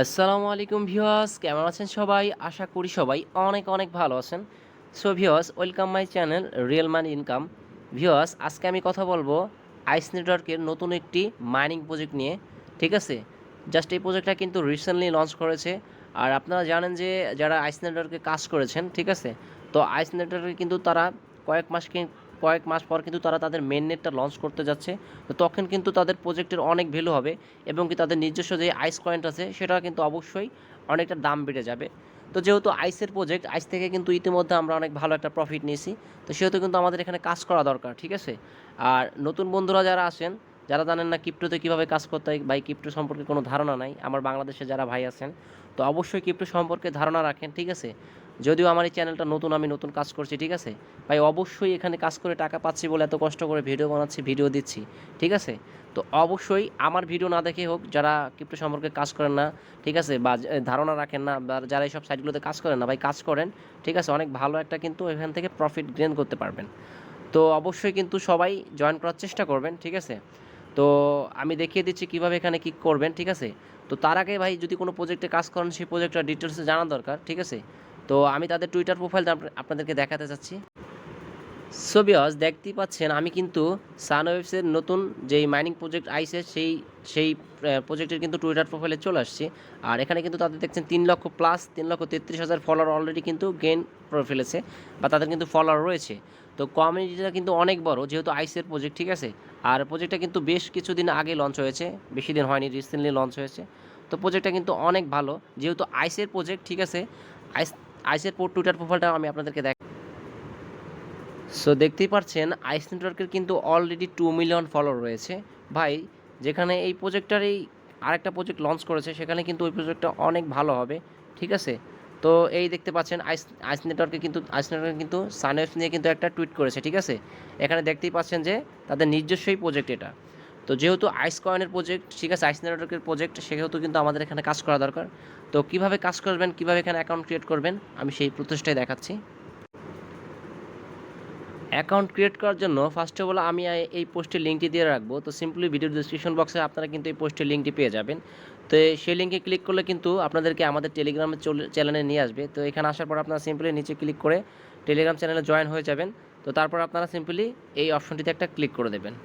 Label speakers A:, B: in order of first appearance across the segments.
A: আসসালামু আলাইকুম ভিউয়ার্স, কেমন আছেন সবাই? আশা করি সবাই অনেক অনেক ভালো আছেন। So viewers, welcome my channel real money income. Viewers, আজকে আমি কথা বলবো আইস নেটওয়ার্কের নতুন একটি মাইনিং প্রজেক্ট নিয়ে। ঠিক আছে, জাস্ট এই প্রজেক্টটা কিন্তু রিসেন্টলি লঞ্চ করেছে। আর আপনারা জানেন যে যারা আইস নেটওয়ার্কে কাজ করেছেন, ঠিক আছে, তো আইস নেটওয়ার্কে কিন্তু তারা কয়েক মাস কয়েক মাস পর কিন্তু তারা তাদের মেন নেটটা লঞ্চ করতে যাচ্ছে। তো তখন কিন্তু তাদের প্রজেক্টের অনেক ভ্যালু হবে এবং কি তাদের নিজস্ব যে আইস কয়েন্ট আছে সেটা কিন্তু অবশ্যই অনেকটা দাম বেড়ে যাবে। তো যেহেতু আইসের প্রজেক্ট, আইস থেকে কিন্তু ইতিমধ্যে আমরা অনেক ভালো একটা প্রফিট নিয়েছি। তো সেহেতু কিন্তু আমাদের এখানে কাজ করা দরকার, ঠিক আছে। আর নতুন বন্ধুরা যারা আছেন, যারা জানেন না ক্রিপ্টোতে কীভাবে কাজ করতে হয়, ভাই ক্রিপ্টো সম্পর্কে কোনো ধারণা নাই, আমার বাংলাদেশে যারা ভাই আছেন, তো অবশ্যই ক্রিপ্টো সম্পর্কে ধারণা রাখেন, ঠিক আছে। যদিও আমার এই চ্যানেলটা নতুন, আমি নতুন কাজ করছি, ঠিক আছে ভাই, অবশ্যই এখানে কাজ করে টাকা পাচ্ছি বলে এত কষ্ট করে ভিডিও বানাচ্ছি, ভিডিও দিচ্ছি, ঠিক আছে। তো অবশ্যই আমার ভিডিও না দেখে হোক, যারা ক্রিপ্টো সম্পর্কে কাজ করেন না, ঠিক আছে, বা ধারণা রাখেন না, বা যারা এইসব সাইটগুলোতে কাজ করেন না, ভাই কাজ করেন, ঠিক আছে, অনেক ভালো একটা কিন্তু এখান থেকে প্রফিট গেইন করতে পারবেন। তো অবশ্যই কিন্তু সবাই জয়েন করার চেষ্টা করবেন, ঠিক আছে। তো আমি দেখিয়ে দিচ্ছি কীভাবে এখানে কী করবেন, ঠিক আছে। তো তার আগে ভাই, যদি কোনো প্রজেক্টে কাজ করেন, সেই প্রজেক্টটার ডিটেলসে জানা দরকার, ঠিক আছে। তো আমি তাদের টুইটার প্রোফাইলটা আপনাদেরকে দেখাতে চাচ্ছি। সো ভিউয়ার্স, দেখতেই পাচ্ছেন আমি কিন্তু সানওয়েভসের নতুন যেই মাইনিং প্রজেক্ট আইসে সেই প্রজেক্টের কিন্তু টুইটার প্রোফাইলে চলে আসছি। আর এখানে কিন্তু তাদের দেখছেন 3 লক্ষ প্লাস 3,33,000 ফলোয়ার অলরেডি কিন্তু গেইন করে ফেলেছে, বা তাদের কিন্তু ফলোয়ার রয়েছে। তো কমিউনিটিটা কিন্তু অনেক বড়, যেহেতু আইসের প্রজেক্ট, ঠিক আছে। আর প্রজেক্টটা কিন্তু বেশ কিছুদিন আগে লঞ্চ হয়েছে, বেশি দিন হয়নি, রিসেন্টলি লঞ্চ হয়েছে। তো প্রজেক্টটা কিন্তু অনেক ভালো, যেহেতু আইসের প্রজেক্ট, ঠিক আছে। আইস আইসের টুইটার প্রোফাইলটা আমি আপনাদেরকে সো দেখতেই পাচ্ছেন আইস নেটওয়ার্কের কিন্তু অলরেডি 2 মিলিয়ন ফলোয়ার রয়েছে ভাই। যেখানে এই প্রজেক্টটার এই আরেকটা প্রজেক্ট লঞ্চ করেছে, সেখানে কিন্তু ওই প্রজেক্টটা অনেক ভালো হবে, ঠিক আছে। তো এই দেখতে পাচ্ছেন আইস নেটওয়ার্কে কিন্তু সানওয়েভ নিয়ে কিন্তু একটা টুইট করেছে, ঠিক আছে। এখানে দেখতেই পাচ্ছেন যে তাদের নিজস্বই প্রজেক্ট এটা। তো যেহেতু আইস কয়েনের প্রজেক্ট, ঠিক আছে, আইস নেটওয়ার্কের প্রজেক্ট, সেহেতু কিন্তু আমাদের এখানে কাজ করা দরকার। তো কীভাবে কাজ করবেন, কীভাবে এখানে অ্যাকাউন্ট ক্রিয়েট করবেন, আমি সেই প্রচেষ্টাই দেখাচ্ছি। অ্যাকাউন্ট ক্রিয়েট করার জন্য ফার্স্ট অফ অল আমি এই পোস্টের লিঙ্কটি দিয়ে রাখবো। তো সিম্পলি ভিডিও ডিসক্রিপশন বক্সে আপনারা কিন্তু এই পোস্টের লিঙ্কটি পেয়ে যাবেন। তো সেই লিঙ্কে ক্লিক করলে কিন্তু আপনাদেরকে আমাদের টেলিগ্রামের চ্যানেলে নিয়ে আসবে। তো এখানে আসার পর আপনারা সিম্পলি নিচে ক্লিক করে টেলিগ্রাম চ্যানেলে জয়েন হয়ে যাবেন। তো তারপর আপনারা সিম্পলি এই অপশনটিতে একটা ক্লিক করে দেবেন।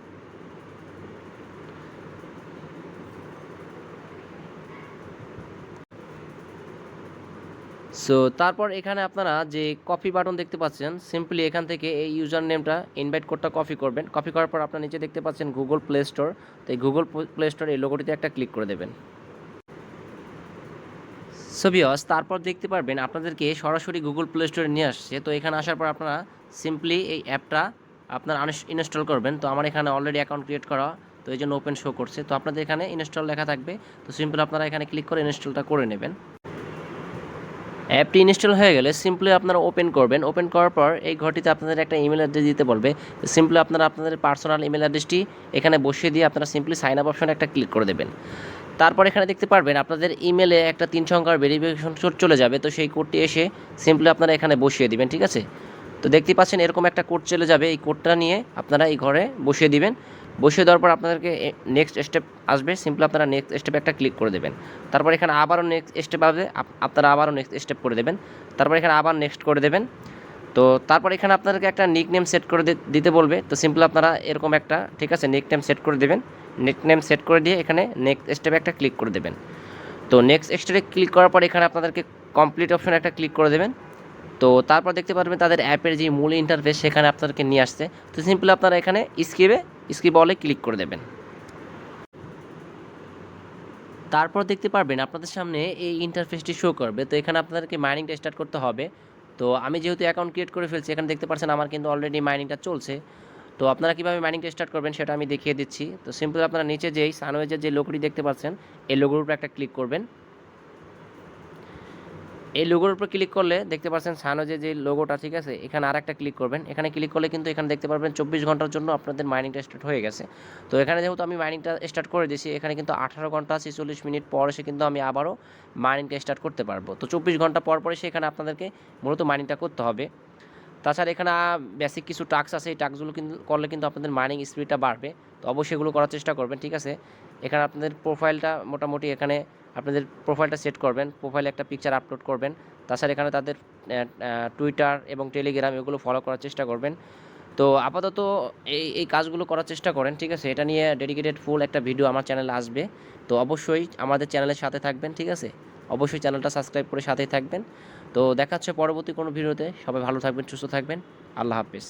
A: সো তারপর এখানে আপনারা যে কপি বাটন দেখতে পাচ্ছেন, সিম্পলি এখান থেকে এই ইউজার নেমটা, ইনভাইট কোডটা কপি করবেন। কপি করার পর আপনার নিচে দেখতে পাচ্ছেন গুগল প্লে স্টোর। তো এই গুগল প্লে স্টোর এই লোগোটিতে একটা ক্লিক করে দেবেন। সো ভিউয়ার্স, তারপর দেখতে পারবেন আপনাদেরকে সরাসরি গুগল প্লে স্টোরে নিয়ে আসছে। তো এখানে আসার পর আপনারা সিম্পলি এই অ্যাপটা আপনার ইনস্টল করবেন। তো আমার এখানে অলরেডি অ্যাকাউন্ট ক্রিয়েট করা, তো এই জন্য ওপেন শো করছে। তো আপনাদের এখানে ইনস্টল লেখা থাকবে। তো সিম্পলি আপনারা এখানে ক্লিক করে ইনস্টলটা করে নেবেন। অ্যাপটি ইনস্টল হয়ে গেলে সিম্পলি আপনারা ওপেন করবেন। ওপেন করার পর এই ঘরটিতে আপনাদের একটা ইমেল অ্যাড্রেস দিতে বলবে। সিম্পলি আপনারা আপনাদের পার্সোনাল ইমেল অ্যাড্রেসটি এখানে বসিয়ে দিয়ে আপনারা সিম্পলি সাইন আপ অপশনে একটা ক্লিক করে দেবেন। তারপর এখানে দেখতে পারবেন আপনাদের ইমেলে একটা 3 সংখ্যার ভেরিফিকেশন কোড চলে যাবে। তো সেই কোডটি এসে সিম্পলি আপনারা এখানে বসিয়ে দিবেন, ঠিক আছে। তো দেখতেই পাচ্ছেন এরকম একটা কোড চলে যাবে। এই কোডটা নিয়ে আপনারা এই ঘরে বসিয়ে দিবেন। বসিয়ে দেওয়ার পর আপনাদেরকে নেক্সট স্টেপ আসবে। সিম্পলি আপনারা নেক্সট স্টেপে একটা ক্লিক করে দেবেন। তারপর এখানে আবারও নেক্সট স্টেপ আসবে, আপনারা আবারও নেক্সট স্টেপ করে দেবেন। তারপর এখানে আবার নেক্সট করে দেবেন। তো তারপর এখানে আপনাদেরকে একটা নিকনেম সেট করে দিতে বলবে। তো সিম্পলি আপনারা এরকম একটা, ঠিক আছে, নিকনেম সেট করে দেবেন। নিকনেম সেট করে দিয়ে এখানে নেক্সট স্টেপে একটা ক্লিক করে দেবেন। তো নেক্সট স্টেপে ক্লিক করার পর এখানে আপনাদেরকে কমপ্লিট অপশনে একটা ক্লিক করে দেবেন। তো তারপর দেখতে পারবেন তাদের অ্যাপের যে মূল ইন্টারফেস, সেখানে আপনাদেরকে নিয়ে আসছে। তো সিম্পলি আপনারা এখানে স্কিপ অলে ক্লিক করে দেবেন। তারপর দেখতে পারবেন আপনাদের সামনে এই ইন্টারফেসটি শো করবে। তো এখানে আপনাদেরকে মাইনিংটা স্টার্ট করতে হবে। তো আমি যেহেতু অ্যাকাউন্ট ক্রিয়েট করে ফেলছি, এখানে দেখতে পাচ্ছেন আমার কিন্তু অলরেডি মাইনিংটা চলছে। তো আপনারা কীভাবে মাইনিংটা স্টার্ট করবেন সেটা আমি দেখিয়ে দিচ্ছি। তো সিম্পলি আপনারা নিচে যেই সানওয়েজের যে লোগোটি দেখতে পাচ্ছেন, এই লোগোর উপরে একটা ক্লিক করবেন। এই লোগোর উপর ক্লিক করলে দেখতে পাচ্ছেন সানওয়েজের যে লোগোটা, ঠিক আছে, এখানে আরেকটা ক্লিক করবেন। এখানে ক্লিক করলে কিন্তু এখানে দেখতে পারবেন 24 ঘন্টার জন্য আপনাদের মাইনিংটা স্টার্ট হয়ে গেছে। তো এখানে যেহেতু আমি মাইনিংটা স্টার্ট করে দিয়েছি, এখানে কিন্তু 18 ঘন্টা 46 মিনিট পর এসে কিন্তু আমি আবারও মাইনিংটা স্টার্ট করতে পারবো। তো 24 ঘন্টা পর পরে সেখানে আপনাদেরকে মূলত মাইনিংটা করতে হবে। তাছাড়া এখানে বেসিক কিছু টাস্ক আছে, এই টাস্কগুলো কিন্তু করলে কিন্তু আপনাদের মাইনিং স্পিডটা বাড়বে। তো অবশ্যই এগুলো করার চেষ্টা করবেন, ঠিক আছে। এখানে আপনাদের প্রোফাইলটা মোটামুটি এখানে আপনাদের প্রোফাইলটা সেট করবেন, প্রোফাইলে একটা পিকচার আপলোড করবেন। তাছাড়া এখানে তাদের টুইটার এবং টেলিগ্রাম এগুলো ফলো করার চেষ্টা করবেন। তো আপাতত এই কাজগুলো করার চেষ্টা করেন, ঠিক আছে? এটা নিয়ে ডেডিকেটেড ফুল একটা ভিডিও আমার চ্যানেলে আসবে। তো অবশ্যই আমাদের চ্যানেলের সাথে থাকবেন, ঠিক আছে? অবশ্যই চ্যানেলটা সাবস্ক্রাইব করে সাথেই থাকবেন। তো দেখা হচ্ছে পরবর্তী কোনো ভিডিওতে। সবাই ভালো থাকবেন, সুস্থ থাকবেন। আল্লাহ হাফেজ।